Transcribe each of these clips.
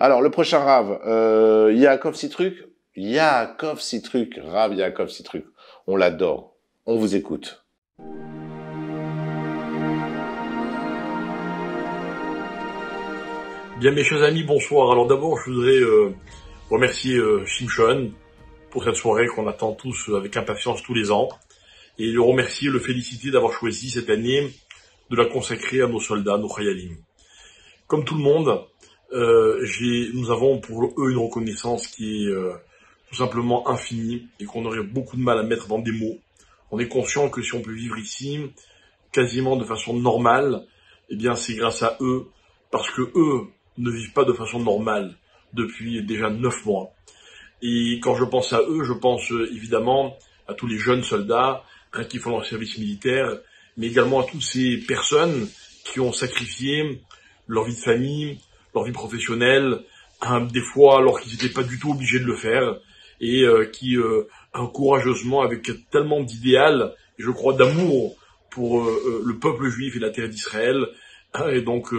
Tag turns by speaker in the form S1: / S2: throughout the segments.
S1: Alors, le prochain Rav, Yaakov Sitruk. Yaakov Sitruk, Rav Yaakov Sitruk. On l'adore. On vous écoute.
S2: Bien, mes chers amis, bonsoir. Alors d'abord, je voudrais remercier Shimshon pour cette soirée qu'on attend tous avec impatience tous les ans, et le remercier, le féliciter d'avoir choisi cette année de la consacrer à nos soldats, nos Chayalim. Comme tout le monde, nous avons pour eux une reconnaissance qui est tout simplement infinie et qu'on aurait beaucoup de mal à mettre dans des mots. On est conscient que si on peut vivre ici quasiment de façon normale, eh bien c'est grâce à eux, parce que eux ne vivent pas de façon normale depuis déjà 9 mois. Et quand je pense à eux, je pense évidemment à tous les jeunes soldats qui font leur service militaire, mais également à toutes ces personnes qui ont sacrifié leur vie de famille, leur vie professionnelle, des fois alors qu'ils n'étaient pas du tout obligés de le faire, et qui courageusement, avec tellement d'idéal, et je crois d'amour pour le peuple juif et la terre d'Israël, et donc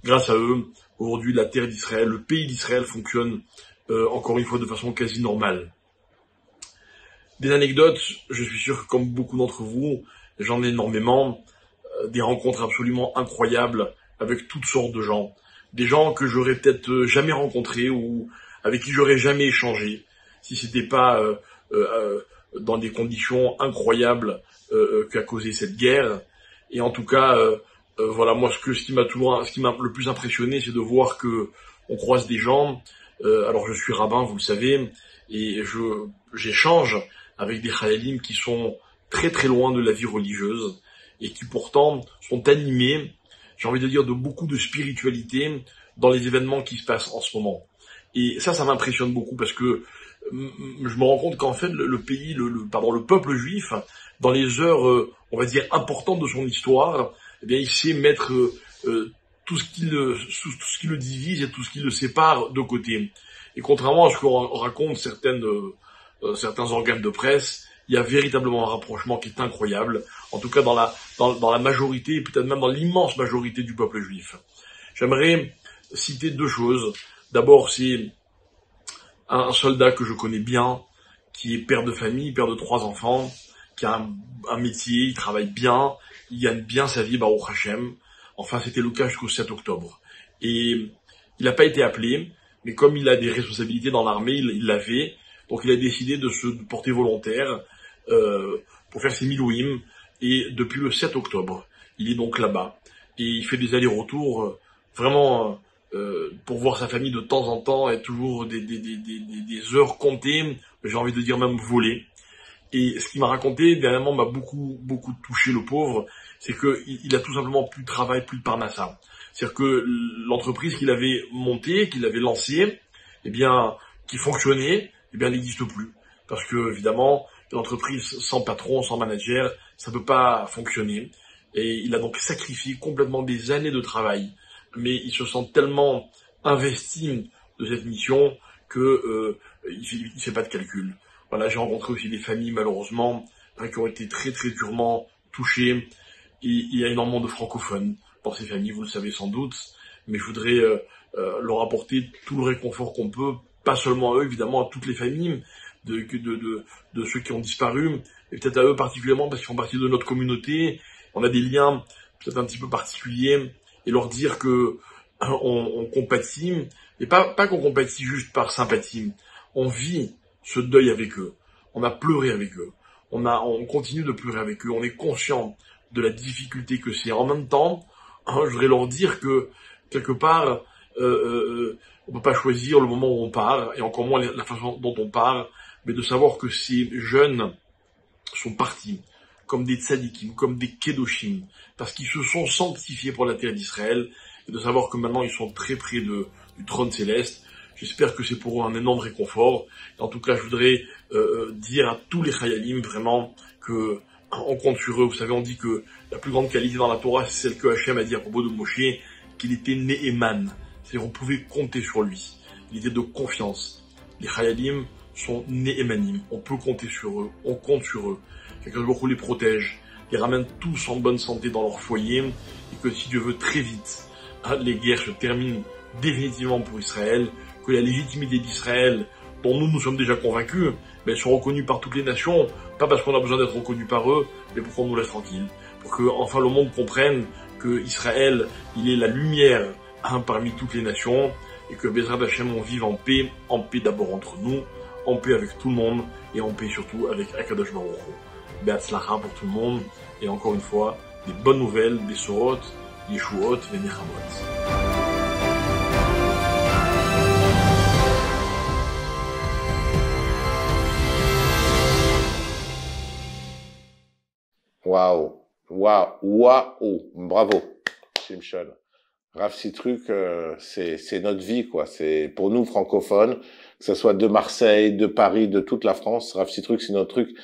S2: grâce à eux, aujourd'hui la terre d'Israël, le pays d'Israël fonctionne encore une fois de façon quasi normale. Des anecdotes, je suis sûr que comme beaucoup d'entre vous, j'en ai énormément, des rencontres absolument incroyables avec toutes sortes de gens. Des gens que j'aurais peut-être jamais rencontrés ou avec qui j'aurais jamais échangé, si c'était pas dans des conditions incroyables qu'a causé cette guerre. Et en tout cas, voilà, moi ce qui m'a le plus impressionné, c'est de voir que on croise des gens. Alors je suis rabbin, vous le savez, et j'échange avec des Chayalim qui sont très très loin de la vie religieuse et qui pourtant sont animés, j'ai envie de dire, de beaucoup de spiritualité dans les événements qui se passent en ce moment. Et ça m'impressionne beaucoup parce que je me rends compte qu'en fait le peuple juif, dans les heures, on va dire, importantes de son histoire, eh bien il sait mettre tout ce qui le divise et tout ce qui le sépare de côté. Et contrairement à ce qu'on raconte certains organes de presse, il y a véritablement un rapprochement qui est incroyable, en tout cas dans la majorité, peut-être même dans l'immense majorité du peuple juif. J'aimerais citer 2 choses. D'abord, c'est un soldat que je connais bien, qui est père de famille, père de 3 enfants, qui a un métier, il travaille bien, il gagne bien sa vie, Baruch Hashem. Enfin, c'était le cas jusqu'au 7 octobre. Et il n'a pas été appelé, mais comme il a des responsabilités dans l'armée, il l'avait, donc il a décidé de se porter volontaire pour faire ses milouim, et depuis le 7 octobre, il est donc là-bas. Et il fait des allers-retours vraiment pour voir sa famille de temps en temps, et toujours des heures comptées, j'ai envie de dire même volées. Et ce qu'il m'a raconté, dernièrement, m'a beaucoup touché, le pauvre, c'est que il a tout simplement plus de travail, plus de parnassa. C'est-à-dire que l'entreprise qu'il avait montée, qu'il avait lancée, eh bien, qui fonctionnait, eh bien, n'existe plus. Parce que, évidemment, l'entreprise sans patron, sans manager, ça peut pas fonctionner. Et il a donc sacrifié complètement des années de travail. Mais il se sent tellement investi de cette mission que il fait pas de calcul. Voilà, j'ai rencontré aussi des familles, malheureusement, qui ont été très très durement touchées. Et il y a énormément de francophones dans ces familles, vous le savez sans doute. Mais je voudrais leur apporter tout le réconfort qu'on peut, pas seulement à eux, évidemment, à toutes les familles de ceux qui ont disparu, et peut-être à eux particulièrement parce qu'ils font partie de notre communauté. On a des liens peut-être un petit peu particuliers, et leur dire que on compatit, et pas qu'on compatit juste par sympathie. On vit ce deuil avec eux. On a pleuré avec eux. On continue de pleurer avec eux. On est conscient de la difficulté que c'est. En même temps, je voudrais leur dire que quelque part, on peut pas choisir le moment où on part, et encore moins la façon dont on part, mais de savoir que ces jeunes sont partis comme des tzadikim, comme des kedoshim, parce qu'ils se sont sanctifiés pour la terre d'Israël, et de savoir que maintenant ils sont très près du trône céleste. J'espère que c'est pour eux un énorme réconfort. Et en tout cas, je voudrais dire à tous les Chayalim vraiment que on compte sur eux. Vous savez, on dit que la plus grande qualité dans la Torah, c'est celle que Hachem a dit à propos de Moshe, qu'il était Ne'eman. C'est-à-dire on pouvait compter sur lui. Il était de confiance. Les Chayalim sont Ne'emanim. On peut compter sur eux. On compte sur eux. Quelqu'un les protège, les ramène tous en bonne santé dans leur foyer, et que si Dieu veut très vite, les guerres se terminent définitivement pour Israël, que la légitimité d'Israël, dont nous sommes déjà convaincus, mais elles sont reconnues par toutes les nations, pas parce qu'on a besoin d'être reconnus par eux, mais pour qu'on nous laisse tranquilles. Pour que enfin le monde comprenne que Israël, il est la lumière parmi toutes les nations, et que Bezrat Hashem, on vive en paix d'abord entre nous, en paix avec tout le monde, et en paix surtout avec Akadosh Baruch Hu. Be'atzlacha pour tout le monde, et encore une fois, des bonnes nouvelles, des sorot, Yeshuot, et Nechamot.
S1: Waouh, waouh, waouh, bravo, Shimshon. Rav Sitruk, c'est notre vie, quoi. C'est pour nous francophones, que ce soit de Marseille, de Paris, de toute la France. Rav Sitruk, c'est notre truc.